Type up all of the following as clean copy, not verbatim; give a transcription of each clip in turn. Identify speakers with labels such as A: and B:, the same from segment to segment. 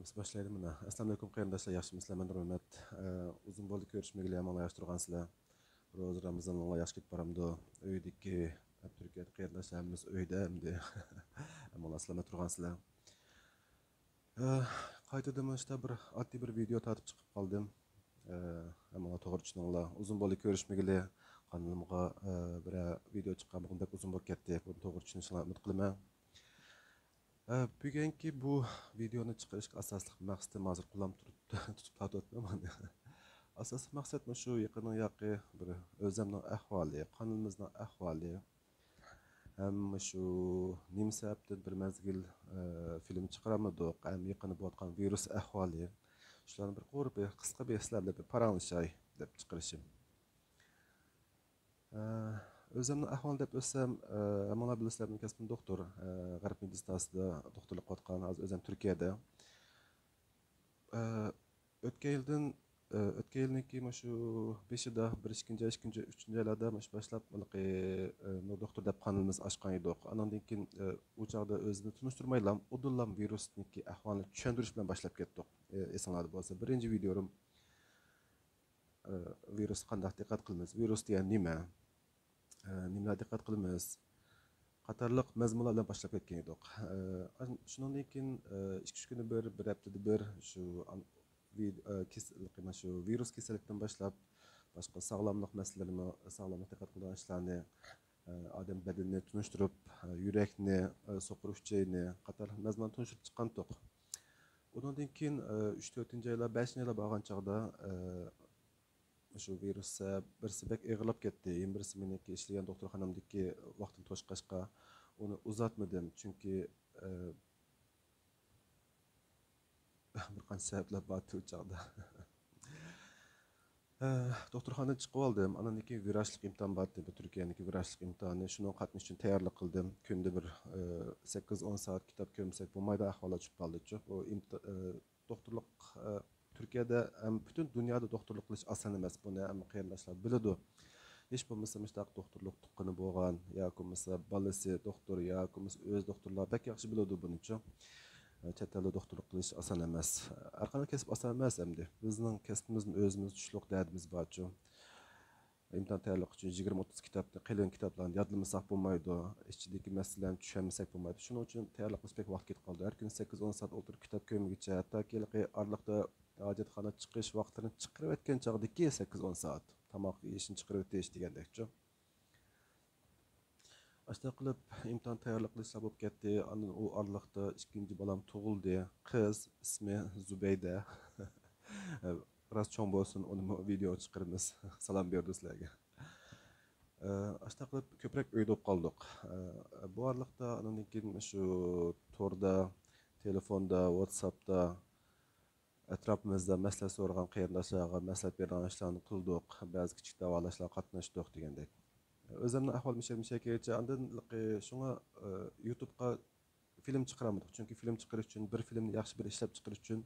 A: Biz başlayalım mı? Assalamu alaikum qarindoshlar, yaxshimisizlar? Men Rahmat. Uzun bo'ldi ko'rishmagili, amalashtirgansizlar. Biroz Ramazonga yaxshi ketib boramdi. Uydagi Turkiyada qarindoshlarimiz uyda endi. Amalashtirmay turgansizlar. Qaytadan işte bir oddiy bir video tortib chiqib qoldim. Ammo to'g'ri tushuninglar. Uzun bo'ldi ko'rishmagili. Kanalimga bir video chiqqan bug'undek uzun bo'lib ketdi. Buni to'g'ri tushunishinglarni umid qilaman. Bugungi bu videoni chiqarishga asosli maqsadim hozir qulam tutib tortyapman. Asosiy maqsad shu yaqindan yaqin bir o'zimning ahvoli, qonimizning ahvoli, ham shu nim sababdan bir mazgil film chiqaramidik, ham yaqinda bo'layotgan virus ahvoli. Shularni bir qo'rib, qisqa bahslarda bir paranglashaylik deb chiqarishim. Özümün ahval deb ötsem, amala bilisizlar, kasbim doktor, G'arb Hindistonida doktorlik qilayotgan, hozir o'zim Turkiyada. O'tgan yilniki shu 5-da, 1-2, 3-chi oylarda boshlab doktor deb qonimiz ochgan edik. Andan keyin u chaqda o'zini tunishtirmaylam, udullam virusniki ahvolini tushuntirish bilan boshlab ketdik. Esinglarda bo'lsa, birinchi videom virus qanday diqqat qilamiz, virus degan nima? Nimalarga diqqat qilamiz? Qatorliq mazmunlar bilan boshlab ketgan edik. Shundan keyin 2-3 kunda bir haftada bir shu virus kasallikdan boshlab boshqa sog'lomlik masalalarini, sog'lomlik diqqat qilgan ishlarni, odam badanini tunishtirib, yurakni, so'qirishchini, qator mazmun tunishtirib chiqqan edik. Undan keyin 3-4 oylar, 5 oylar bo'lgan chog'da şu virus birisi bek ağırlap gitti. Birisi meniki işleyen doktorxonamdaki vaqtini to'shqashqa onu uzatmadım. Çünkü bir qancha sabablar bor u chog'da. Doktorxonadan chiqib oldim. Andan keyin virajlik imtihon bor edi. Turkiyaniki virajlik imtihoni. Shuni qatnash uchun tayyorlik qildim. Kunda bir 8-10 soat kitob ko'rmasak bo'lmaydi, ahvolat tushib qoldi-ku. Bu doktorlik Türkiye'de bütün dünyada doktorluk qilish oson emas. Buni ham qarindoshlar biladi. Hech bo'lmasa mustaq doktorluk tuqqani bo'lgan yoki bo'lmasa balasi doktor yoki bo'lmasa o'z doktorlar bak yaxshi biladi buni-chi. Chet elda doktorluk qilish oson emas. Har qanday kasb oson emas endi. Bizning kasbimizning o'zimiz tushliq dardimiz bor-chi. İmtihon tayyorlik uchun 20-30 kitobni, qalin kitoblarni yodlamasak bo'lmaydi. Ichidagi masalalarni tushunmasak bo'lmaydi. Shuning uchun tayyorlik qilishga vaqt ketib qoldi. Har kun 8-10 soat o'tirib kitob ko'rmaguncha, hattoki oraliqda hojatxona chiqish vaqtlarini chiqarib o'tgan chog'dagi 8-10 soat tomoq yeyishni chiqarib o'tish degandek-chi. Ashta qilib imtihon tayyorlik qilishlar bo'lib ketdi. Andan u oraliqda ikkinchi bolam tug'ildi. Qiz ismi Zubayda. Biraz çoğun bo'lsin, onu video chiqaramiz. Salom berdi sizlarga. Ashta qilib ko'proq uyda qoldik. Bu oraliqda andan keyin shu torda, telefonda, WhatsAppda atrofimizda maslahat so'ragan qarindoshlarga maslahat bergan ishlarni qildik. Ba'zi kichik davolashlar qatnashdik degandek. O'zimning ahvolim mishakecha andan shunga YouTube'ga film chiqaramidik. Chunki film chiqarish uchun bir filmni yaxshi bir ishlab chiqarish uchun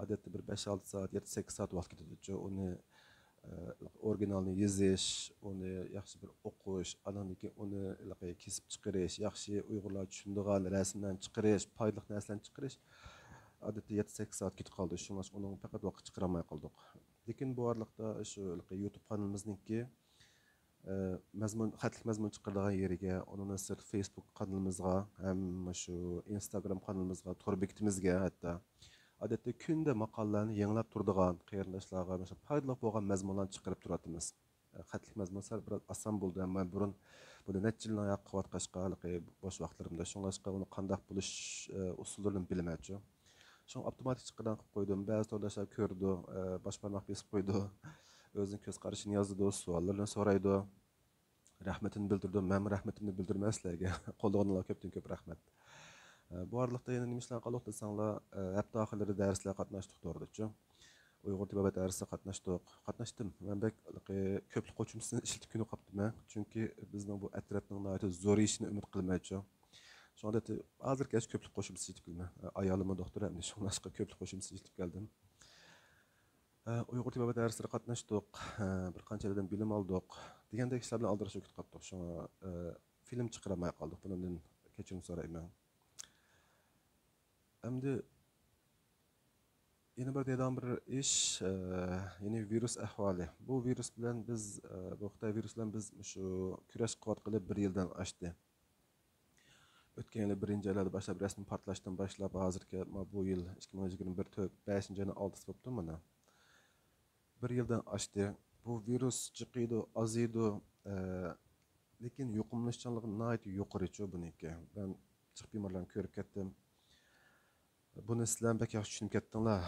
A: odatda bir 5-6 soat, 7-8 soat vaqt ketadi. Uni originalni yozish, uni yaxshi bir o'qish, andan keyin uni kesib chiqarish, yaxshi Uyg'urlar tushunadigan rasmlarni chiqarish, foydali narsalarni chiqarish odatda 7-8 soat ketib qoldi. Shunga uning faqat vaqt chiqaramay qoldik. Lekin bu oraliqda shu YouTube kanalimizningki xatlik mazmun chiqaradigan yeriga, onun sirт Facebook kanalimizga, ham shu Instagram kanalimizga, tor bekitimizga hatto odatda kunda maqolalarni yanglab turadigan qarindoshlarga mesela foydali bo'lgan mazmunlarni chiqarib turamiz. Xatlik mazmun sal biraz oson bo'ldi, ammo burun buni necha yildan yoq qilayotqashqa bo'sh vaqtlarimda shunga uni qanday bo'lish usullarini bilmaychi. Şunu avtomatik çıkıdan qilib qo'ydim. Ba'zi tordoshlar ko'rdi, bosh barmoq besib qo'ydi. O'zining ko'z qarashini yozdi, savollarni so'raydi. Rahmatini bildirdim. Men rahmatimni bildirman sizlarga. Qo'ldagilar ko'pdan ko'p rahmat. Bu oraliqda yana nima ishlar qildik desanglar, hafta oxirlari darslar qatnashdik to'g'richi. Uyg'ur tibobat darsida qatnashdim. Men ko'plik qo'shimchasini ishlatib kuni qolibdim. Chunki bizning bu atrofning zo'r ishini umid qilmaychi. Şu anda hazırki köprü koşumsu yetip geldim. Ayağımı doktor hem de şu anda köprü koşumsu yetip geldim. Uyghur tibobat dersleri qatnaştık. Bir qancha yerden bilim aldık. Degandek işler bilan aldırış o'tib qoldik. Şuna film chiqaramay qoldik. Bundan kechirim so'rayman. Endi Yeni bir deydiğim bir iş, yeni virüs ahvali. Bu virüs bilen biz, bu Xitay virüs bilen biz şu küreş kıvatqılı bir yıldan açtı. Ötken yılı birinci aylarda başlap resmi partlaştan başlap hazırki bu yıl 2021 5. ayının 6'sı boptu mana. Bir yıldan açtı. Bu virüs çıkıydı, azıydı. Lekin yuqumlanışçanlığı nayet yuqarı ço buniki. Ben çık bimarlarını körüp kettim. Buni sizlar bek yaxshi tushunib ketdinglar.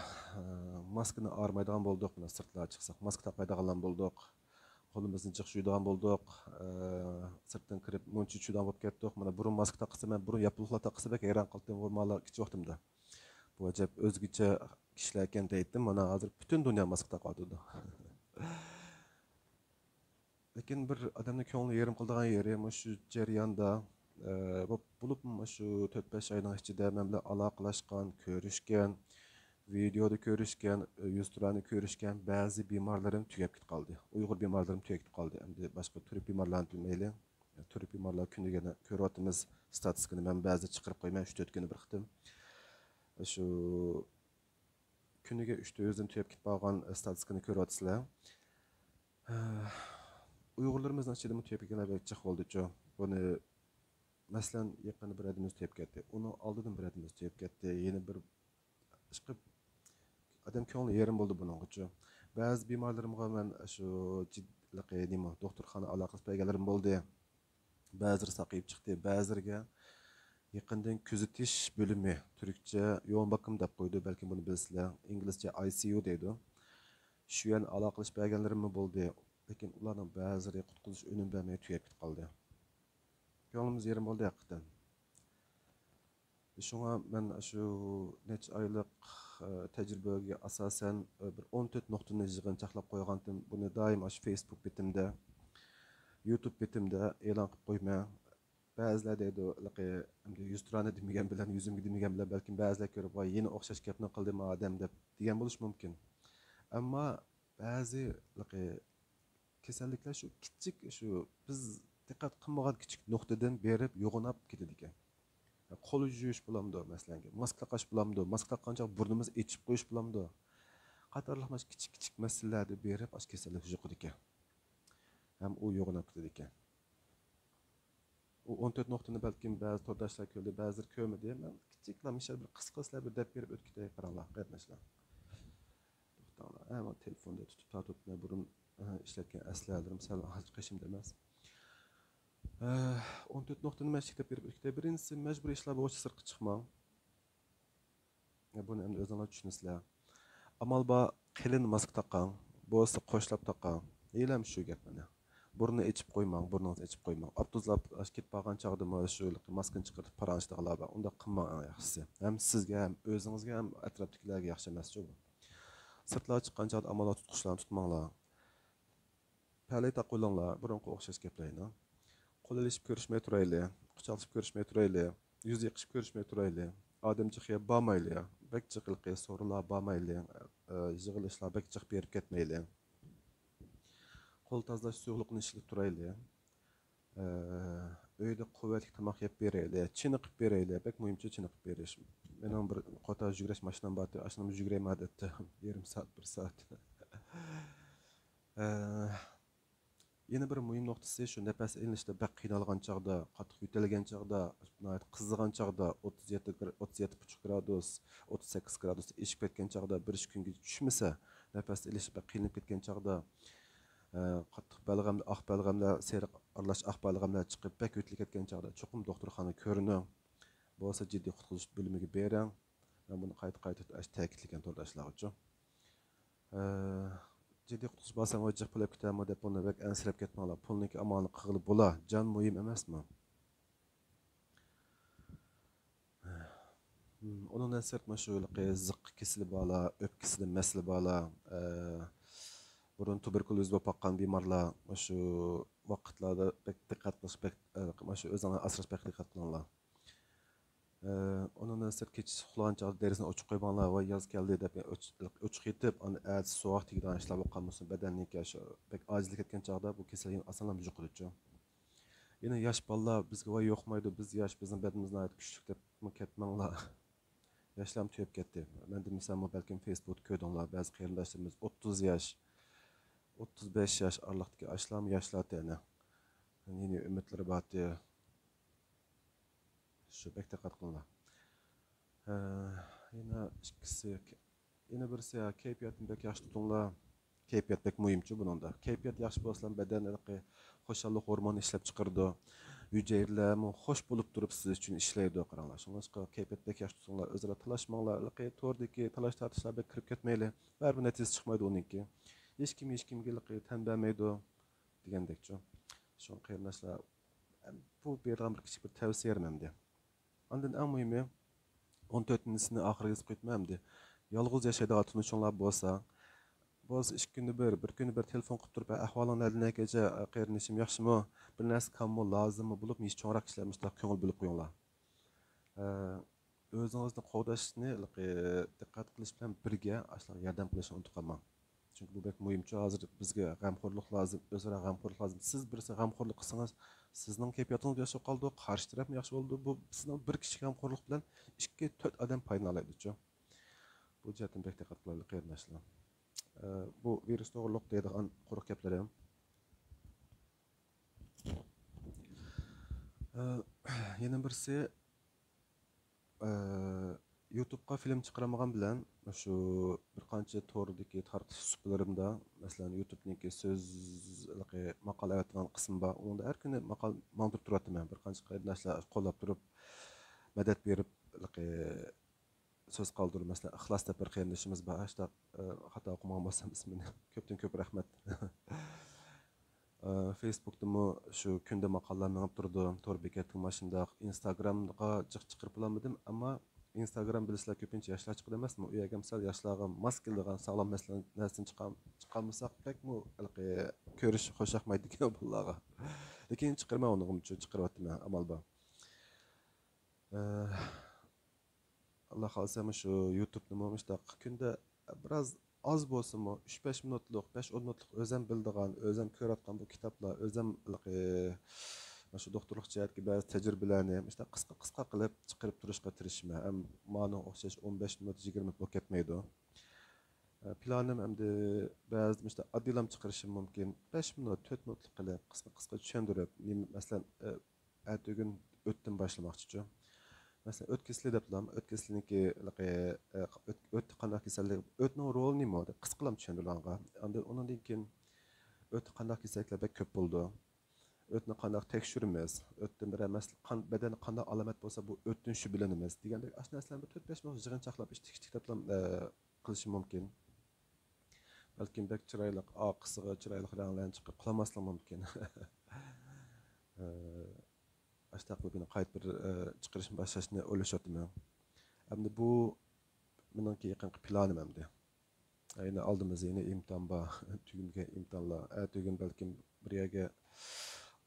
A: Maskani armaydigan bo'ldik, mana sirtlarga chiqsak, maska taqmaydiganlar bo'ldik. Qo'limizni jiq yuydigan bo'ldik. Sirtdan kirib muncha ichadigan bo'lib ketdik. Mana burun maska taqsa, men burun yapılıqlar taqsa bek hayron qoldim bo'lmalar kichik vaqtimda. Bu ajab o'zgacha kishilar ekan deydim. Mana hozir butun dunyo maska taqadi. Lekin bir odamning ko'ngli yerim qildigan yeri shu jarayonda bo'lib shu 4-5 oyning ichida men bilan aloqalashgan, ko'rishgan, videoda ko'rishgan, yuz turani ko'rishgan ba'zi bemorlarim tugab ketib qoldi. Uyg'ur bemorlarim tugab ketib qoldi. Endi boshqa turk bemorlarni bilmayli. Turk bemorlar kuniga ko'ryapmiz statistikani men ba'zi chiqarib qo'yman 3-4 kuni bir qitim. Shu kuniga 3-4 dan tugab ketib qolgan statistikani ko'ryapsizlar. Uyg'urlarimizning ichida tugab ketganlar chiq bo'ldi-chu. Buni masalan yaqin bir adamimiz tugab ketdi. Uni oldidan bir adamimiz tugab ketdi. Yana bir chiqib adam ko'ngli yerim bo'ldi buningcha. Ba'zi bemorlarimga men shu jiddiy nima doktorxona aloqasi berganlarim bo'ldi. Ba'zilari saqayib chiqdi, ba'zilariga yaqindan kuzatish bo'limi, turkcha yo'l bakım deb qo'ydi, balki buni bilsizlar. Inglizcha ICU deydi. Shu yan aloqalash berganlarim bo'ldi. Lekin ularning ba'zilari qutqizish o'nim bermay tugab ketib qoldi. Ko'nglimiz yerim bo'ldi haqiqatan. Şuna ben şu neç aylık tecrübeye asasen bir 14 noktanı yığın çaklap koygandım. Bunu daim aş Facebook bitimde, YouTube bitimde elan qilib qo'yma. Ba'zilar deydi, laqi 100 turani demagan bilan, yuzimga demagan bilan balki ba'zilar ko'rib, "Voy, yeni o'xshash gapni qildim odam" deb degan bo'lish mumkin. Ammo ba'zi laqi kasalliklar shu kichik shu biz diqqat qilmagan kichik nuqtadan berib yo'g'onab ketadi ekan. Qo'l yuvish bo'lamdi masalan, maska taqash bo'lamdi, maska taqancha burnimiz echib qo'yish bo'lamdi. Qatorliq mas kichik masalalarni berib ash kasallik yuqadi ekan. Ham u yo'g'onab ketadi ekan. U 14 nuqtani balkim ba'zi to'rdoshlar ko'rdi, ba'zilar ko'rmadi. Men kichiklar mishal bir qisqa bir deb berib o'tib ketay qaranglar, qatnashlar. To'xtanglar. Ama telefonda tutib tortibman burun ishlatgan aslalarim sal qishimda emas. 14 nuqtani məşqdə bir birincisi məcbur işlər boşa sırqa çıxmaq. Bunu endi özünüz düşünürsüzlər. Amal ba qılın mask taqan, boşsa qoşlab taqan. Eyləm şu gap mana. Burnu içib qoymaq, burnunuzu içib qoymaq. Abduzlab ketib qolgan çağda şu maskını çıxarıb parançdıqlar ba. Onda qılmaq ən yaxşısı. Həm sizə, həm özünüzə, həm ətrafdakilərə yaxşı emas şu bu. Sırtlara çıxan çağda amalat tutquşlarını tutmaqlar. Pəli taqoylanlar, burunqa oxşaş gaplayın. Qo'l ilishib ko'rishmay turayli, quchoqlashib ko'rishmay turayli, yuz yiqishib ko'rishmay turayli, odam jiqqa bormayli, bak jiqilqi so'rilar bormayli, yig'ilishlar bak jiq berib ketmayli. Qo'l tozalash suyuqliqni ishlatib turayli. Uyda quvvatli tomoq yeb berayli, chiniqib berayli, bak muhimcha chiniqib berish. Mening bir qator yugurish mashinam bor, ashnam yugurayman odatda, yarim soat, 1 soat. Yeni bir mühim noktası şu nefes elinişte bek qiynalgan çağda, qattiq yutilgan çağda, qızıgan çağda 37,5 gradus, 38 gradus eşip ketken çağda bir iş günge düşmese, nefes eliniş bek qiynalib ketken çağda qattiq balg'amlar, aq balg'amlar, seriq aralash aq balg'amlar chiqib bek yutilib ketken çağda cho'qim doktorxona ko'rining. Bo'lsa jiddiy qutqizish bo'limiga bering. Men buni qayta ta'kidlagan to'rdoshlar uchun. Ciddi qutquz basam o'jiq pulab ketamo deb buni bek ansirab ketmanglar. Pulniki amalni qilib bo'la, jon muhim emasmi? Onun sirtma shu ziq kesili bala, o'pkisida masli bala, burun tuberkuloz bo'lib qoqqan bemorlar shu vaqtlarda bek diqqat qilish, bek shu o'zini asrash bek diqqat qilinglar. Onun sırt keçiş uxlagan çağda derisini uçuq qo'ymanglar va yoz keldi deb uçuq yetib, ani sovuq tegadigan ishlar bo'lib qolmasin. Badanniki shu bek ojizlik ketgan chaqda bu kasallik osonlab yuqadi. Yana yosh bolalar bizga voy yo'qmaydi, biz yosh, bizning badanimiz nihoyat kuchli deb ketmanglar. Yaşlam tüyüp ketdi. Mende misal belki Facebook ködünler, bazı qarindoshlarimiz 30 yaş, 35 yaş aralığındaki yaşlam yaşladı yani. Yeni ümitleri batı. Şu bek diqqat qılınlar. Yine ikisi, yine birisi ya keyfiyatını bek yaxşı tutunlar. Keyfiyat bek mühimçi bunun da. Keyfiyat yaxşı bolsa beden xoşallık hormonu işlep çıkardı. Hücrələr xoş bulup durup siz üçün işləyirdi qaranlar. Şunlaşqa keyfiyat bek yaxşı tutunlar, özlərə talaşmaqlar, tordaki talaş tartışlar bek kirib ketmeyli. Bər bir nəticə çıxmaydı onunki. Hiç kimge tənbəlməydi degəndəkçə. Şun qarindaşlar bu bergan bir kiçik bir tavsiye vermemdi. Ondan en mühimi 14-sini ahırı yazıp gitmemdi. Yalğız yaşaydığı tunuşunlar bolsa, boz 2 günde bir günde bir telefon qilib turib, ahvoling nədinə gece qarinishim yaxshimi? Bir narsa kammo lazımmı bulup iş çoğrak işləmiş də köngül bilib qoyunlar. Özünüzni qoğdaşni diqqat qilish bilan birga aslan yordam qilishni unutib qolmang. Çünkü bu bek mühimçi hazır bizga g'amxo'rlik lazım, o'zaro g'amxo'rlik lazım. Siz birisi g'amxo'rlik qilsangiz, sizning kayfiyatingiz yaxshi qoldi, qarshi taraf yaxshi bo'ldi. Bu sizning bir kishi g'amxo'rlik bilan 2-4 odam foydalanadi. Bu jihatdan bek diqqat qilaylik qarindoshlar. Bu virus to'g'riliq deydigan quruq gaplarim. Yana birisi YouTube'ga film chiqarmagan bilan şu bir qancha to'rdagi tarqish suplarimda, masalan YouTube'niki so'zli maqol aytgan qism bor. Unda har kuni maqol mangdirib turaman. Bir qancha qarindoshlar qo'llab turib, madad berib söz qoldirib, masalan ixlos deb bir qarindoshimiz bor. Hashta xato o'qimagan bo'lsam ismini ko'pdan ko'p rahmat. Facebook'da şu kunda maqollar mengib turdi, to'r bekatning mashinda, Instagramga jiq chiqirib olmadim, ammo Instagram bilsizlar ko'pincha yoshlar chiqadi emasmi? U yerga misol yoshlarga mos keladigan sog'lom narsadan chiqarmasak bekmi ko'rish xo'shaqmaydigan bularga. Lekin chiqarma uni chiqaryapman, amal bor. Allah xolsa şu YouTube'ni mo'mishtaq kunda biraz az bo'lsa-mu 3-5 minutlik, 5-10 minutlik o'zim bildigan, o'zim ko'rayotgan bu kitoblar, o'zim şu doktorluk jihatga ba'zi tajribalarni işte qisqa qilib chiqarib turishga tirishman. Ham ma'no o'xshash 15 minut, 20 minut bo'lib ketmaydi. Planim endi ba'zi işte oddilam chiqarishim mumkin. 5 minut, 4 minutlik qilib qisqa tushuntirib, masalan ertaga o'tdan boshlamoqchi. Mesela ötkesli deplam, ötkesliniki öt qanday kasallik, ötning roli nima deb qisqalam tushundirilanga. Ondan keyin öt qanday kasalliklar bek ko'p bo'ldi. Ötni qanday tekshiramiz, ötdan bir emas, bedeni qanday alomat bo'lsa bu ötdan shu bilanamiz degandek ashna narsalarni 4-5 minut yig'inchaqlab ishtik deplam qilishim mumkin. Balki bek chiroyli oqisiga chiroyli ranglarni chiqib qilmaslik mumkin. Açtaq bugün qayıt bir çıkırışın başlaşını oluşatdım. Hem de bu menimki yaqinqi planim emdi. Yine aldığımız yine imtihan var, tügünge imtihanlar. Tügün belki bir yerge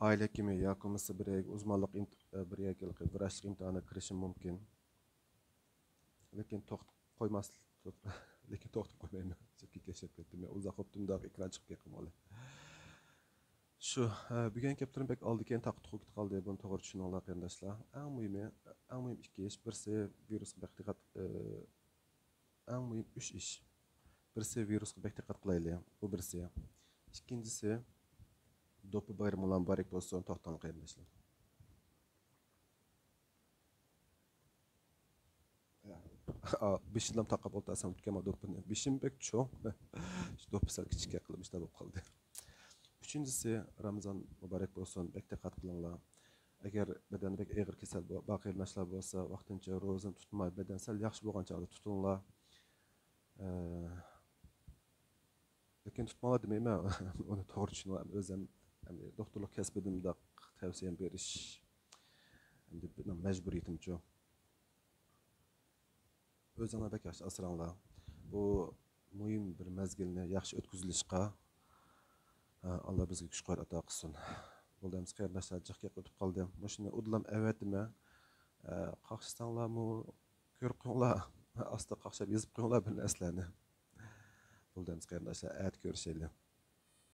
A: aile kimi yakımızı bir yerge uzmanlık bir yerge vrachlik imtihana kirişim mümkün. Lekin koymaz, lekin to'xtab qo'ymayman. Chekka kechib ketdim. Uzoq o'tdim-da ekran chiqib ketdim. Şu bugün kaptırım bek aldı keyin taqit qo'yib qoldi. Buni to'g'ri tushuninglar qarindoshlar. Eng muhim ikki ish. Birisi virusga bek diqqat, eng muhim 3 ish. Birisi virusga bek diqqat qilaylik. Bu birisi. İkincisi do'ppi bayrami bilan barak bo'lsin, to'xtang qarindoshlar. Beshimdan taqab o'ltasam o'tgan do'ppini. Beshim bek cho'ng. Shu do'ppi sal kichikka qilib ishlar bo'lib qoldi. Üçüncüsü Ramazan mübarek olsun, bek diqqat qilinglar. Agar bedendek ağır kasal baqir nashlar bo'lsa, vaqtincha ro'zani tutmay, bedensel yaxshi bo'lgan chog'da tutinglar. Lekin tutmalar demayman, uni to'g'ri tushunib o'zim doktorlik kasbimda tavsiyam berish endi majburiyatimcha. O'zinglar bek yaxshi asranglar. Bu muhim bir mezgilni yaxshi o'tkazilishga Allah bizga kuch quvvat ato qilsin. Bo'ldims qarindoshlar jiqqa o'tib qoldim. Mashina udlam avatimi qaqshistanglarmi ko'rib qo'yinglar. Asta qaqshab yezib qo'yinglar bir narsalarni. Bo'ldims qarindoshlar, at ko'rishaylik.